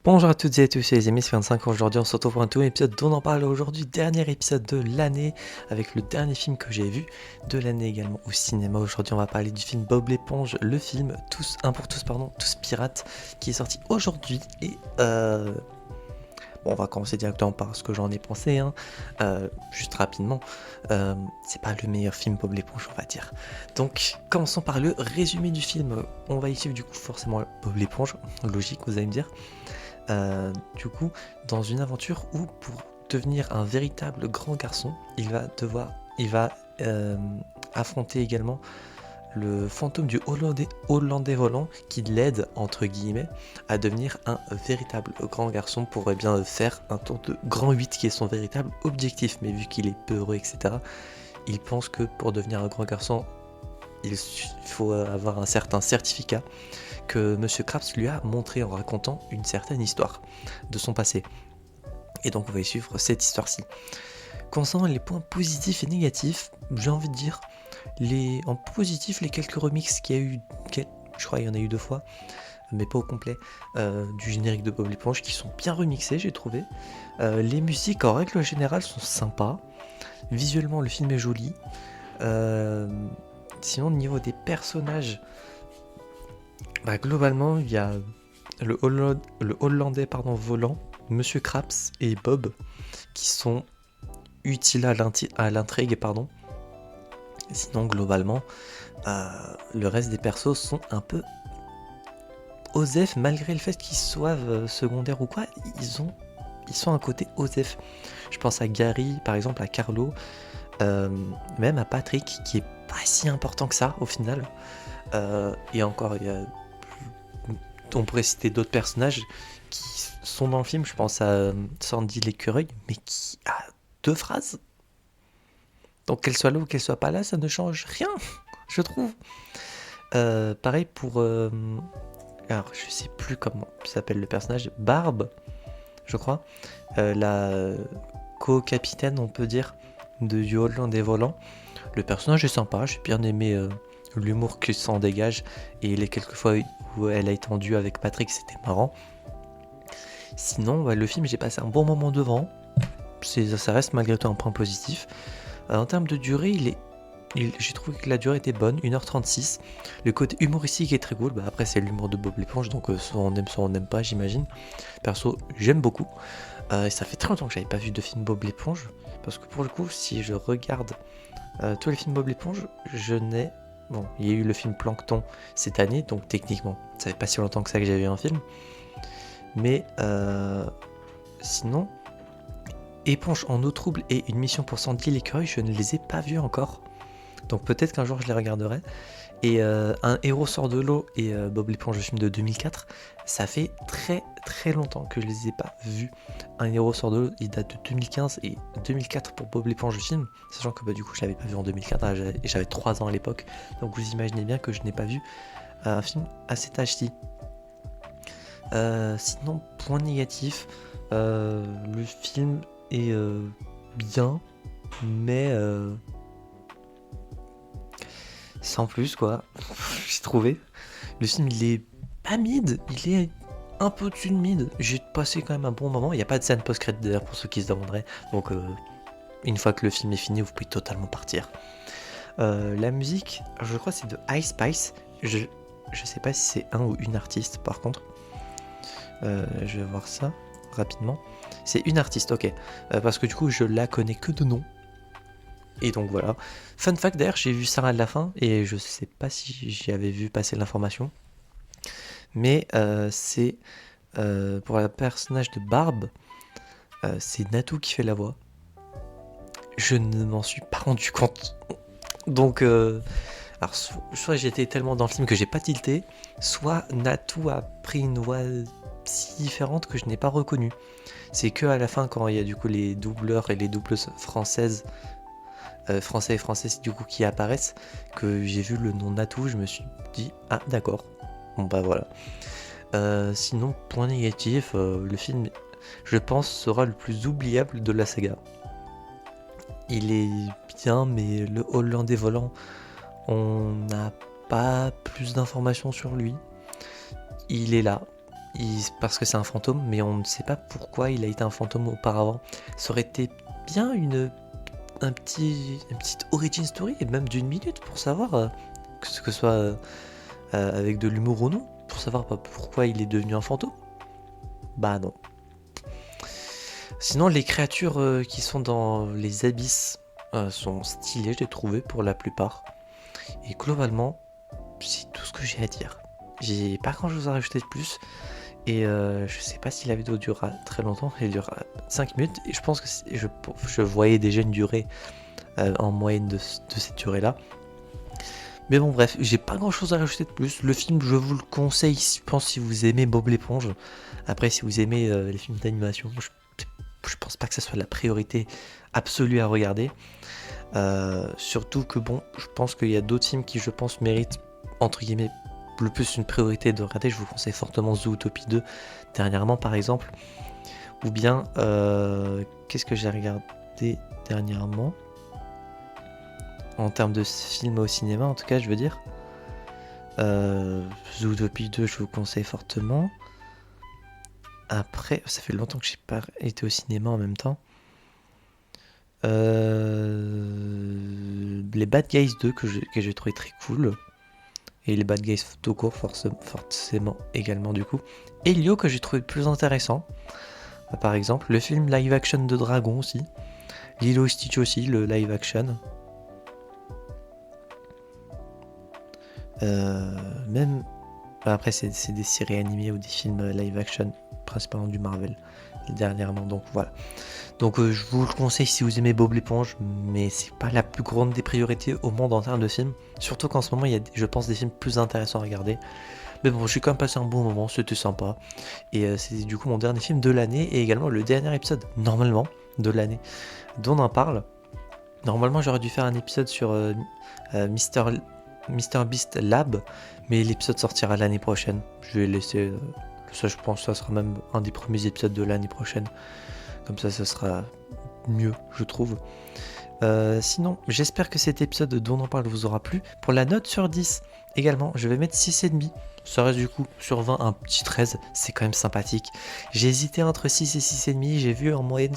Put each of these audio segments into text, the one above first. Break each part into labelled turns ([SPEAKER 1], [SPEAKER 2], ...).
[SPEAKER 1] Bonjour à toutes et à tous, c'est les amis, c'est 25. Aujourd'hui on se retrouve pour un nouvel épisode dont on en parle aujourd'hui, dernier épisode de l'année, avec le dernier film que j'ai vu de l'année également au cinéma. Aujourd'hui on va parler du film Bob l'éponge, le film Tous, un pour tous, pardon, Tous pirates, qui est sorti aujourd'hui. Et bon, on va commencer directement par ce que j'en ai pensé, hein. Juste rapidement, c'est pas le meilleur film Bob l'éponge, on va dire. Donc commençons par le résumé du film. On va y suivre du coup forcément Bob l'éponge, logique vous allez me dire. Du coup, dans une aventure où pour devenir un véritable grand garçon, il va affronter également le fantôme du Hollandais volant qui l'aide, entre guillemets, à devenir un véritable grand garçon pour bien faire un tour de grand 8 qui est son véritable objectif. Mais vu qu'il est peu heureux, etc., il pense que pour devenir un grand garçon, il faut avoir un certain certificat que Monsieur Krabs lui a montré en racontant une certaine histoire de son passé. Et donc on va y suivre cette histoire-ci. Concernant les points positifs et négatifs, j'ai envie de dire, en positif, les quelques remixes qu'il y a eu, je crois qu'il y en a eu 2 fois, mais pas au complet, du générique de Bob l'éponge, qui sont bien remixés, j'ai trouvé. Les musiques, en règle générale, sont sympas. Visuellement, le film est joli. Sinon, au niveau des personnages, globalement, il y a le Hollandais volant, Monsieur Krabs et Bob, qui sont utiles à l'intrigue, pardon. Sinon, globalement, le reste des persos sont un peu osef, malgré le fait qu'ils soient secondaires ou quoi, ils sont un côté osef. Je pense à Gary, par exemple, à Carlo, même à Patrick, qui est pas si important que ça, au final. Et encore, on pourrait citer d'autres personnages qui sont dans le film. Je pense à Sandy l'écureuil, mais qui a 2 phrases. Donc qu'elle soit là ou qu'elle soit pas là, ça ne change rien, je trouve. Pareil pour... alors, je sais plus comment s'appelle le personnage. Barbe, je crois. La co-capitaine, on peut dire, du Hollandais volant. Le personnage est sympa, j'ai bien aimé l'humour qui s'en dégage. Et les quelques fois où elle a étendu avec Patrick, c'était marrant. Sinon, le film, j'ai passé un bon moment devant. Ça reste malgré tout un point positif. En termes de durée, j'ai trouvé que la durée était bonne, 1h36. Le côté humoristique est très cool. Après, c'est l'humour de Bob l'éponge, donc soit on n'aime pas, j'imagine. Perso, j'aime beaucoup. Et ça fait très longtemps que j'avais pas vu de film Bob l'éponge. Parce que pour le coup, si je regarde tous les films Bob l'éponge, Bon, il y a eu le film Plankton cette année, donc techniquement, ça fait pas si longtemps que ça que j'avais vu un film. Mais sinon, Éponge en eau trouble et Une mission pour Sandy l'écureuil, je ne les ai pas vus encore. Donc peut-être qu'un jour je les regarderai. Et Un héros sort de l'eau et Bob l'éponge, le film de 2004, ça fait très très longtemps que je les ai pas vus. Un héros sort de l'eau, il date de 2015 et 2004 pour Bob l'éponge, le film, sachant que du coup je l'avais pas vu en 2004 et j'avais 3 ans à l'époque. Donc vous imaginez bien que je n'ai pas vu un film à cet âge-ci. Sinon, point négatif, le film est bien, mais sans plus quoi. J'ai trouvé. Le film il est pas mid, il est un peu au-dessus de mid. J'ai passé quand même un bon moment. Il n'y a pas de scène post-crédit d'ailleurs pour ceux qui se demanderaient. Donc une fois que le film est fini, vous pouvez totalement partir. La musique, je crois que c'est de Ice Spice. Je sais pas si c'est un ou une artiste par contre. Je vais voir ça rapidement. C'est une artiste, ok. Parce que du coup, je la connais que de nom. Et donc voilà. Fun fact d'ailleurs, j'ai vu ça à la fin et je sais pas si j'y avais vu passer l'information. Mais c'est pour le personnage de Barbe, c'est Natou qui fait la voix. Je ne m'en suis pas rendu compte. Donc, alors soit j'étais tellement dans le film que j'ai pas tilté, soit Natou a pris une voix si différente que je n'ai pas reconnue. C'est que à la fin, quand il y a du coup les doubleurs et les doubleuses françaises, français et françaises du coup qui apparaissent, que j'ai vu le nom Natou, je me suis dit ah d'accord. Bon bah voilà. Sinon, point négatif, le film, je pense, sera le plus oubliable de la saga. Il est bien, mais le Hollandais volant, on n'a pas plus d'informations sur lui. Il est là, parce que c'est un fantôme, mais on ne sait pas pourquoi il a été un fantôme auparavant. Ça aurait été bien une petite origin story, et même d'une minute, pour savoir, que ce soit avec de l'humour ou non, pour savoir pourquoi il est devenu un fantôme. Bah non. Sinon, les créatures qui sont dans les abysses sont stylées, j'ai trouvé, pour la plupart. Et globalement, c'est tout ce que j'ai à dire. J'ai pas grand chose à rajouter de plus. Et je sais pas si la vidéo durera très longtemps. Elle durera 5 minutes. Et je pense que je voyais déjà une durée en moyenne de cette durée-là. Mais bon, bref, j'ai pas grand chose à rajouter de plus. Le film, je vous le conseille, je pense, si vous aimez Bob l'éponge. Après, si vous aimez les films d'animation, je pense pas que ça soit la priorité absolue à regarder. Surtout que bon, je pense qu'il y a d'autres films qui, je pense, méritent, entre guillemets, le plus une priorité de regarder. Je vous conseille fortement Zootopie 2 dernièrement, par exemple. Ou bien, qu'est-ce que j'ai regardé dernièrement en termes de films au cinéma, en tout cas, je veux dire. Zootopie 2, je vous conseille fortement. Après, ça fait longtemps que j'ai pas été au cinéma en même temps. Les Bad Guys 2 que j'ai trouvé très cool. Et les Bad Guys tout court, forcément également du coup. Et Lio que j'ai trouvé plus intéressant. Par exemple, le film live action de Dragon aussi. Lilo et Stitch aussi, le live action. Même après c'est des séries animées ou des films live action, principalement du Marvel dernièrement, donc voilà. Donc je vous le conseille si vous aimez Bob l'éponge, mais c'est pas la plus grande des priorités au monde en termes de films, surtout qu'en ce moment il y a, je pense, des films plus intéressants à regarder. Mais bon, j'ai quand même passé un bon moment, c'était sympa. Et c'est du coup mon dernier film de l'année et également le dernier épisode, normalement, de l'année, dont on en parle. Normalement j'aurais dû faire un épisode sur Mr Beast Lab, mais l'épisode sortira l'année prochaine. Je vais laisser ça, je pense que ça sera même un des premiers épisodes de l'année prochaine. Comme ça sera mieux, je trouve. Sinon, j'espère que cet épisode dont on parle vous aura plu. Pour la note sur 10, également, je vais mettre 6,5. Ça reste du coup sur 20 un petit 13, c'est quand même sympathique. J'ai hésité entre 6 et 6,5. J'ai vu en moyenne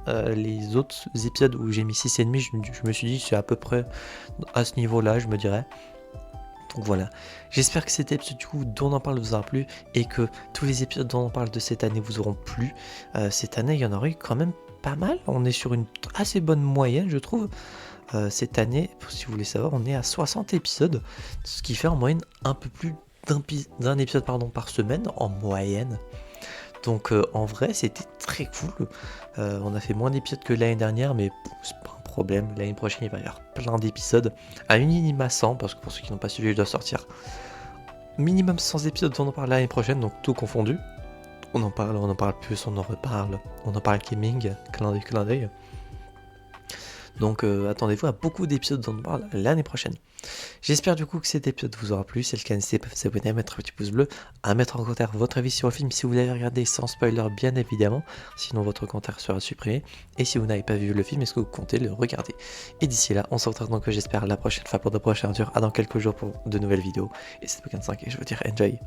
[SPEAKER 1] les autres épisodes où j'ai mis 6,5. Je me suis dit c'est à peu près à ce niveau-là, je me dirais. Donc voilà, j'espère que cet épisode du coup dont on parle vous aura plu et que tous les épisodes dont on parle de cette année vous auront plu. Cette année, il y en aurait eu quand même pas mal. On est sur une assez bonne moyenne, je trouve. Cette année, si vous voulez savoir, on est à 60 épisodes, ce qui fait en moyenne un peu plus d'un épisode par semaine en moyenne. Donc en vrai, c'était très cool. On a fait moins d'épisodes que l'année dernière, mais c'est pas un problème. L'année prochaine, il va y avoir plein d'épisodes. À minimum 100, parce que pour ceux qui n'ont pas suivi, je dois sortir minimum 100 épisodes dont on parle l'année prochaine, donc tout confondu. On en parle plus, on en reparle. On en parle gaming, clin d'œil. Donc attendez-vous à beaucoup d'épisodes dont on parle l'année prochaine. J'espère du coup que cet épisode vous aura plu. Si c'est le cas, n'hésitez pas à vous abonner, à mettre un petit pouce bleu, à mettre en commentaire votre avis sur le film si vous l'avez regardé sans spoiler bien évidemment. Sinon votre commentaire sera supprimé. Et si vous n'avez pas vu le film, est-ce que vous comptez le regarder? Et d'ici là, on se retrouve donc j'espère la prochaine fois pour de prochaines aventures. À dans quelques jours pour de nouvelles vidéos. Et c'est Pokémon 5 et je vous dirai enjoy.